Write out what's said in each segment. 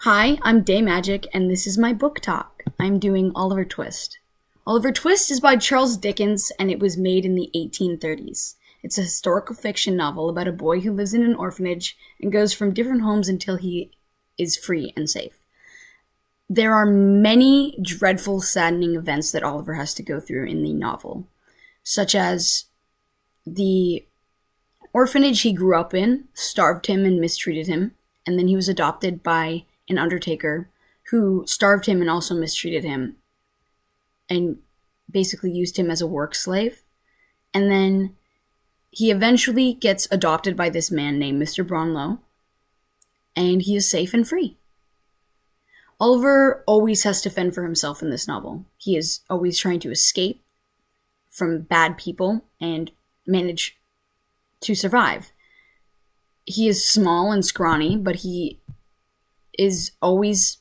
Hi, I'm Day Magic, and this is my book talk. I'm doing Oliver Twist. Oliver Twist is by Charles Dickens, and it was made in the 1830s. It's a historical fiction novel about a boy who lives in an orphanage and goes from different homes until he is free and safe. There are many dreadful, saddening events that Oliver has to go through in the novel, such as the orphanage he grew up in starved him and mistreated him, and then he was adopted by an undertaker who starved him and also mistreated him and basically used him as a work slave. And then he eventually gets adopted by this man named Mr. Brownlow, and he is safe and free. Oliver always has to fend for himself in this novel. He is always trying to escape from bad people and manage to survive. He is small and scrawny, but he is always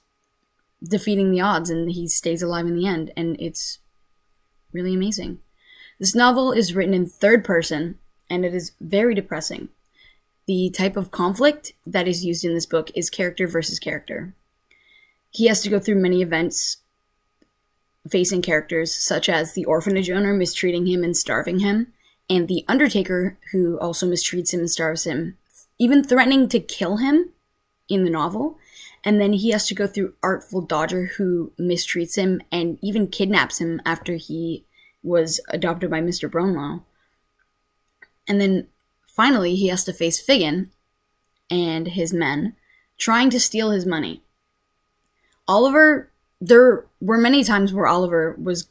defeating the odds, and he stays alive in the end, and it's really amazing. This novel is written in third person, and it is very depressing. The type of conflict that is used in this book is character versus character. He has to go through many events facing characters such as the orphanage owner mistreating him and starving him, and the undertaker who also mistreats him and starves him, even threatening to kill him in the novel. And then he has to go through Artful Dodger, who mistreats him and even kidnaps him after he was adopted by Mr. Brownlow. And then finally he has to face Fagin and his men trying to steal his money. There were many times where Oliver was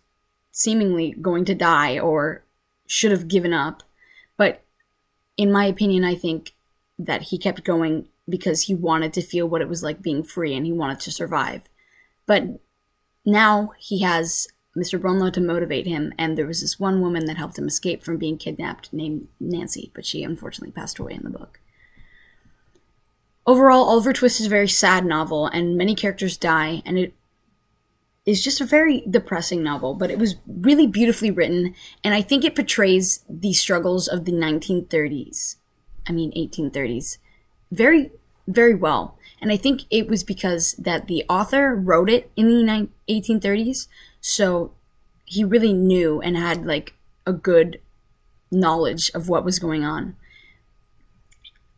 seemingly going to die or should have given up. But in my opinion, I think that he kept going because he wanted to feel what it was like being free and he wanted to survive. But now he has Mr. Brownlow to motivate him, and there was this one woman that helped him escape from being kidnapped named Nancy, but she unfortunately passed away in the book. Overall, Oliver Twist is a very sad novel, and many characters die, and it is just a very depressing novel, but it was really beautifully written, and I think it portrays the struggles of the 1830s very, very well. And I think it was because that the author wrote it in the 1830s, so he really knew and had like a good knowledge of what was going on.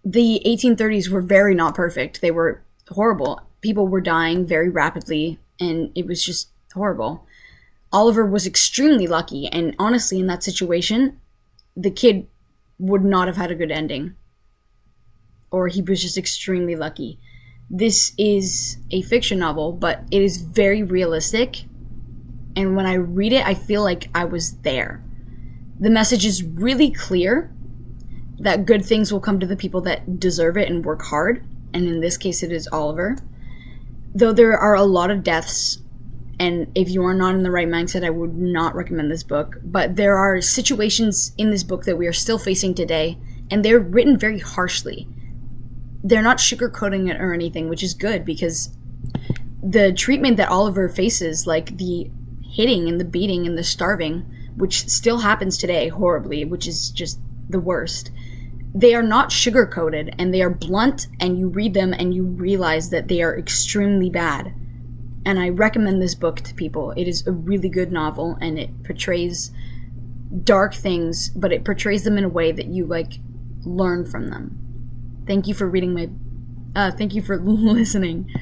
The 1830s were very not perfect. They were horrible. People were dying very rapidly, and it was just horrible. Oliver was extremely lucky, and honestly, in that situation, the kid would not have had a good ending. Or he was just extremely lucky. This is a fiction novel, but it is very realistic, and when I read it, I feel like I was there. The message is really clear that good things will come to the people that deserve it and work hard, and in this case it is Oliver. Though there are a lot of deaths, and if you are not in the right mindset, I would not recommend this book, but there are situations in this book that we are still facing today, and they're written very harshly. They're not sugarcoating it or anything, which is good, because the treatment that Oliver faces, like the hitting and the beating and the starving, which still happens today horribly, which is just the worst, they are not sugarcoated, and they are blunt, and you read them and you realize that they are extremely bad. And I recommend this book to people. It is a really good novel, and it portrays dark things, but it portrays them in a way that you learn from them. Thank you for listening.